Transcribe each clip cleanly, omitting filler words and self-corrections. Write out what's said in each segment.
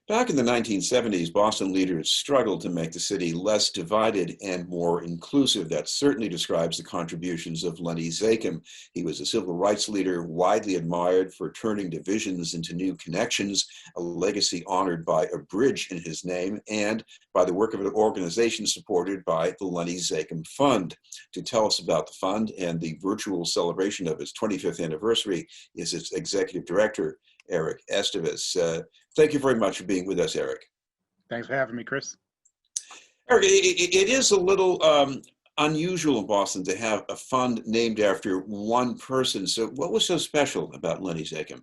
Back in the 1970s, Boston leaders struggled to make the city less divided and more inclusive. That certainly describes the contributions of Lenny Zakim. He was a civil rights leader, widely admired for turning divisions into new connections, a legacy honored by a bridge in his name, and by the work of an organization supported by the Lenny Zakim Fund. To tell us about the fund and the virtual celebration of its 25th anniversary is its executive director, Eric Esteves. Thank you very much for being with us, Eric. Thanks for having me, Chris. Eric, it is a little unusual in Boston to have a fund named after one person. So what was so special about Lenny Zakim?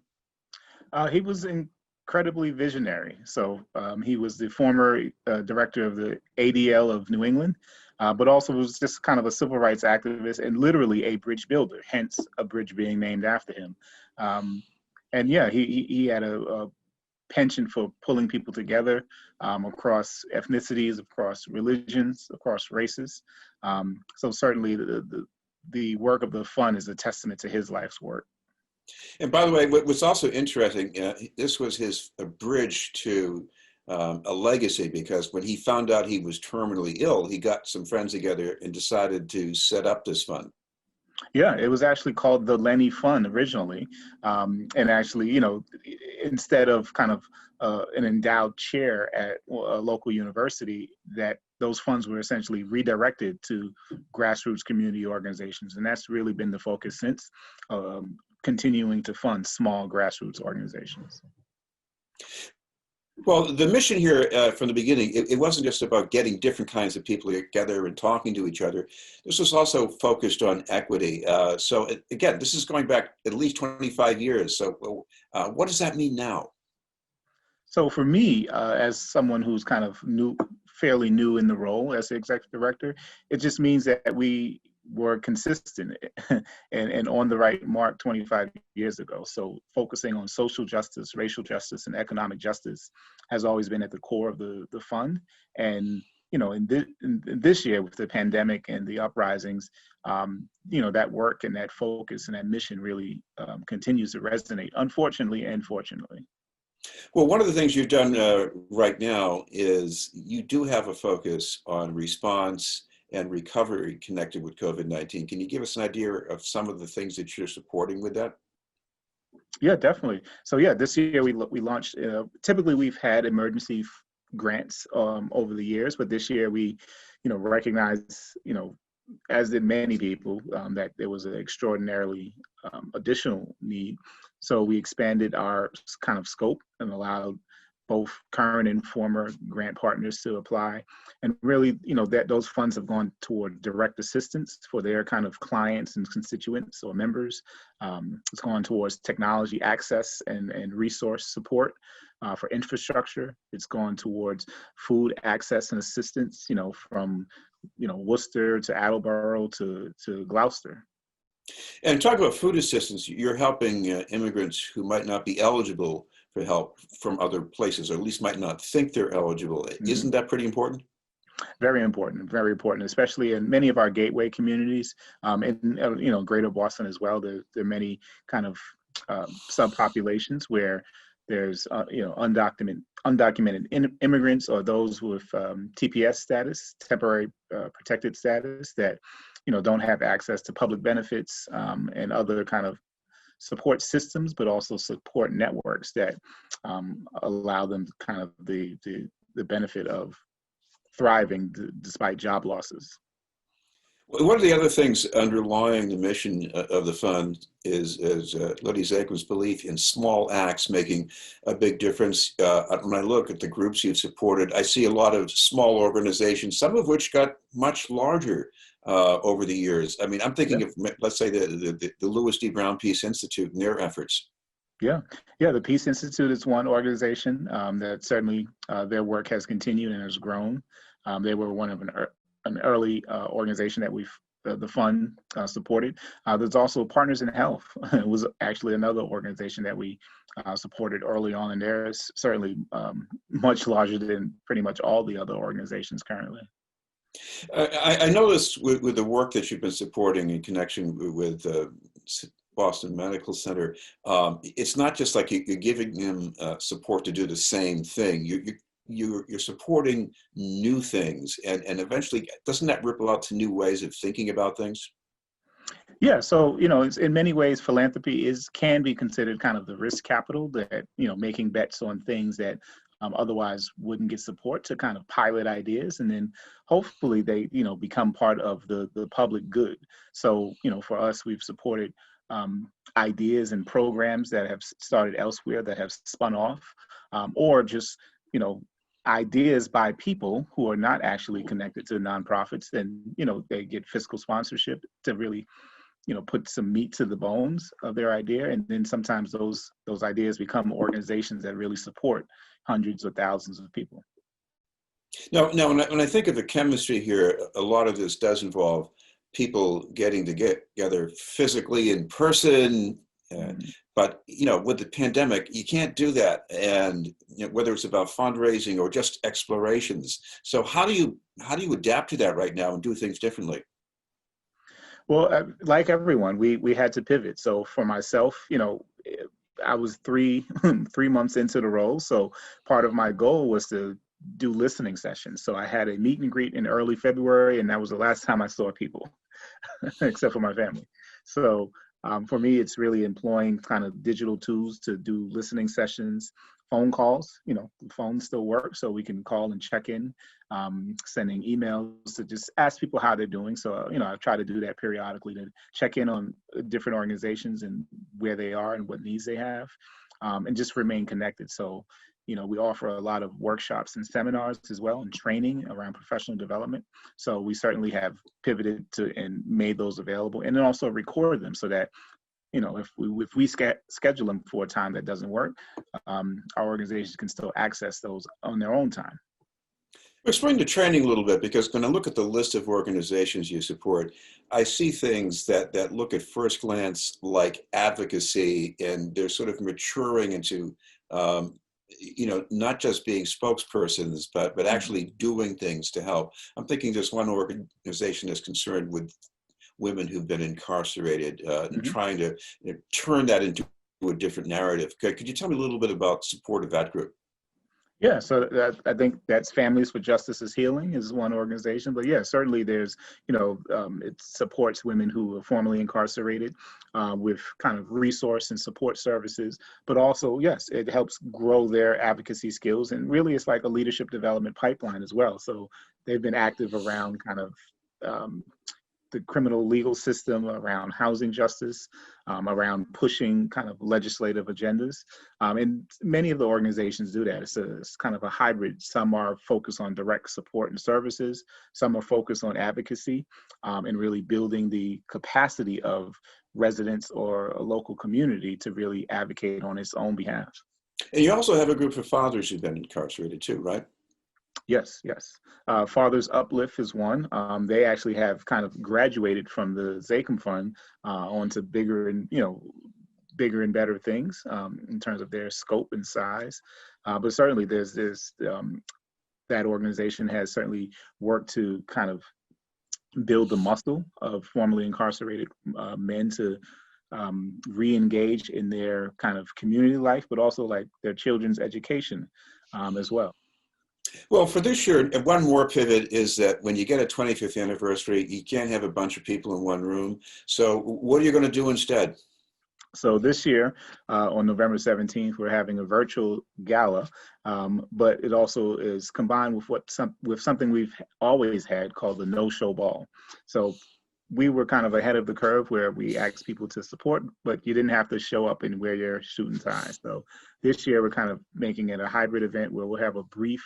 He was incredibly visionary. So he was the former director of the ADL of New England, but also was just kind of a civil rights activist and literally a bridge builder, hence a bridge being named after him. And yeah, he had a penchant for pulling people together across ethnicities, across religions, across races. So certainly the work of the fund is a testament to his life's work. And by the way, what was also interesting, this was his bridge to a legacy, because when he found out he was terminally ill, he got some friends together and decided to set up this fund. Yeah, it was actually called the Lenny Fund originally. And actually, instead of kind of an endowed chair at a local university, that those funds were essentially redirected to grassroots community organizations. And that's really been the focus since, continuing to fund small grassroots organizations. Well, the mission here from the beginning, it wasn't just about getting different kinds of people together and talking to each other. This was also focused on equity. So again, this is going back at least 25 years. So what does that mean now? So for me, as someone who's kind of fairly new in the role as the executive director, it just means that we were consistent and on the right mark 25 years ago. So focusing on social justice, racial justice, and economic justice has always been at the core of the fund. And in this year with the pandemic and the uprisings, that work and that focus and that mission really continues to resonate, unfortunately and fortunately. Well, one of the things you've done right now is you do have a focus on response and recovery connected with COVID-19. Can you give us an idea of some of the things that you're supporting with that? Yeah, definitely. So yeah, this year we launched, typically we've had emergency grants over the years, but this year we, recognize, as did many people, that there was an extraordinarily additional need. So we expanded our kind of scope and allowed both current and former grant partners to apply. And really, that those funds have gone toward direct assistance for their kind of clients and constituents or members. It's gone towards technology access and resource support for infrastructure. It's gone towards food access and assistance, from Worcester to Attleboro to Gloucester. And talk about food assistance. You're helping immigrants who might not be eligible for help from other places, or at least might not think they're eligible. Mm-hmm. Isn't that pretty important? Very important, especially in many of our gateway communities, in greater Boston as well. There are many kind of subpopulations where there's undocumented immigrants or those with TPS status, temporary protected status, that don't have access to public benefits and other kind of support systems, but also support networks that allow them kind of the benefit of thriving despite job losses. One of the other things underlying the mission of the fund is Lenny Zakim's belief in small acts making a big difference. When I look at the groups you've supported, I see a lot of small organizations, some of which got much larger over the years. I mean, I'm thinking of, let's say, the Louis D. Brown Peace Institute and their efforts. Yeah. The Peace Institute is one organization that certainly their work has continued and has grown. They were one of an early organization that the fund supported. There's also Partners in Health. It was actually another organization that we supported early on, and they're certainly much larger than pretty much all the other organizations currently. I noticed with the work that you've been supporting in connection with Boston Medical Center, it's not just like you're giving them support to do the same thing. You're supporting new things, and eventually, doesn't that ripple out to new ways of thinking about things? Yeah, so it's, in many ways, philanthropy is can be considered kind of the risk capital that making bets on things that otherwise wouldn't get support to kind of pilot ideas, and then hopefully they become part of the public good. So for us, we've supported ideas and programs that have started elsewhere that have spun off, or just you know ideas by people who are not actually connected to nonprofits. Then they get fiscal sponsorship to really put some meat to the bones of their idea, and then sometimes those ideas become organizations that really support hundreds or thousands of people. Now, when I think of the chemistry here, a lot of this does involve people getting to get together physically in person. Uh, Mhm. but with the pandemic, you can't do that, and whether it's about fundraising or just explorations. So how do you adapt to that right now and do things differently? Well, like everyone, we had to pivot. So for myself, I was three 3 months into the role. So part of my goal was to do listening sessions. So I had a meet and greet in early February, and that was the last time I saw people. Except for my family. So for me, it's really employing kind of digital tools to do listening sessions, phone calls. The phone still works, so we can call and check in, sending emails to just ask people how they're doing. So, I try to do that periodically to check in on different organizations and where they are and what needs they have, and just remain connected. So, we offer a lot of workshops and seminars as well and training around professional development. So we certainly have pivoted to and made those available, and then also record them so that if we schedule them for a time that doesn't work, our organizations can still access those on their own time. Explain the training a little bit, because when I look at the list of organizations you support, I see things that look at first glance like advocacy, and they're sort of maturing into, not just being spokespersons, but Mhm. actually doing things to help. I'm thinking there's one organization that's concerned with women who've been incarcerated, and Mhm. trying to turn that into a different narrative. Could you tell me a little bit about support of that group? Yeah, so I think that's Families for Justice is Healing is one organization, but yeah, certainly there's, it supports women who are formerly incarcerated, with kind of resource and support services, but also, yes, it helps grow their advocacy skills, and really it's like a leadership development pipeline as well. So they've been active around kind of um, the criminal legal system, around housing justice, around pushing kind of legislative agendas. And many of the organizations do that. It's kind of a hybrid. Some are focused on direct support and services, some are focused on advocacy, and really building the capacity of residents or a local community to really advocate on its own behalf. And you also have a group of fathers who've been incarcerated too, right? Yes, yes. Fathers Uplift is one. They actually have kind of graduated from the Zakim Fund onto bigger and better things in terms of their scope and size. But certainly, there's that organization has certainly worked to kind of build the muscle of formerly incarcerated men to re-engage in their kind of community life, but also like their children's education as well. Well, for this year, one more pivot is that when you get a 25th anniversary, you can't have a bunch of people in one room. So what are you going to do instead? So this year, on November 17th, we're having a virtual gala, but it also is combined with with something we've always had called the no-show ball. So we were kind of ahead of the curve where we asked people to support, but you didn't have to show up and wear your suit and tie. So this year, we're kind of making it a hybrid event where we'll have a brief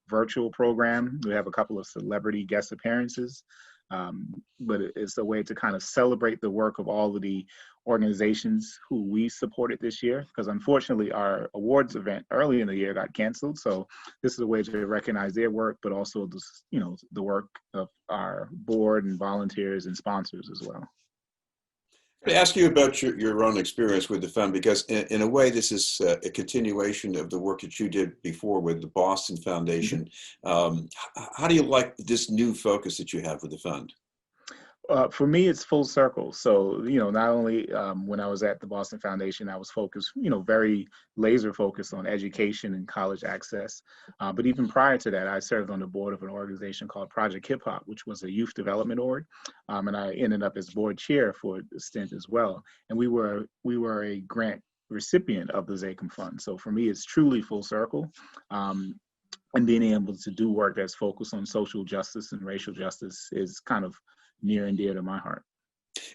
virtual program. We have a couple of celebrity guest appearances, but it's a way to kind of celebrate the work of all of the organizations who we supported this year, because unfortunately our awards event early in the year got canceled. So this is a way to recognize their work, but also the work of our board and volunteers and sponsors as well. To ask you about your own experience with the fund, because in a way, this is a continuation of the work that you did before with the Boston Mhm. Foundation. How do you like this new focus that you have with the fund? For me, it's full circle. So, not only when I was at the Boston Foundation, I was focused, very laser focused on education and college access. But even prior to that, I served on the board of an organization called Project Hip Hop, which was a youth development org. And I ended up as board chair for a stint as well. And we were a grant recipient of the Zakim Fund. So for me, it's truly full circle. And being able to do work that's focused on social justice and racial justice is kind of near and dear to my heart.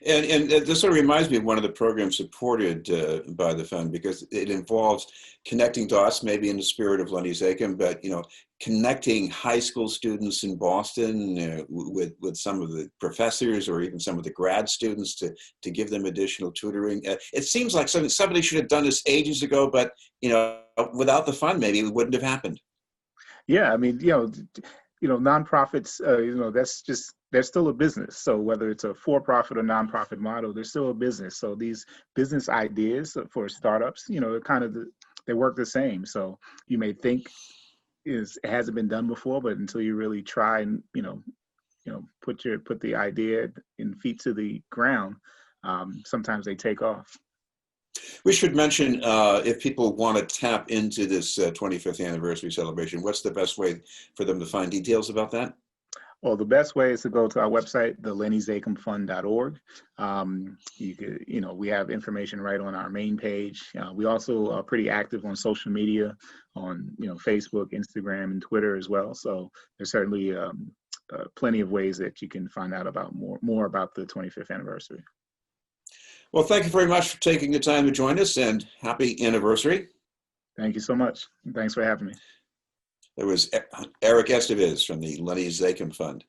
And this sort of reminds me of one of the programs supported by the fund, because it involves connecting dots, maybe in the spirit of Lenny Zakim, but connecting high school students in Boston with some of the professors or even some of the grad students to give them additional tutoring. It seems like somebody should have done this ages ago, but without the fund, maybe it wouldn't have happened. Yeah, I mean, nonprofits, they're still a business. So whether it's a for-profit or nonprofit model, they're still a business. So these business ideas for startups, they work the same. So you may think it hasn't been done before, but until you really try and put the idea and feet to the ground, sometimes they take off. We should mention, if people want to tap into this 25th anniversary celebration, what's the best way for them to find details about that? Well, the best way is to go to our website, the LennyZakimFund.org. We have information right on our main page. We also are pretty active on social media, on Facebook, Instagram, and Twitter as well. So there's certainly plenty of ways that you can find out about more about the 25th anniversary. Well, thank you very much for taking the time to join us, and happy anniversary. Thank you so much. Thanks for having me. There was Eric Esteves from the Lenny Zakim Fund.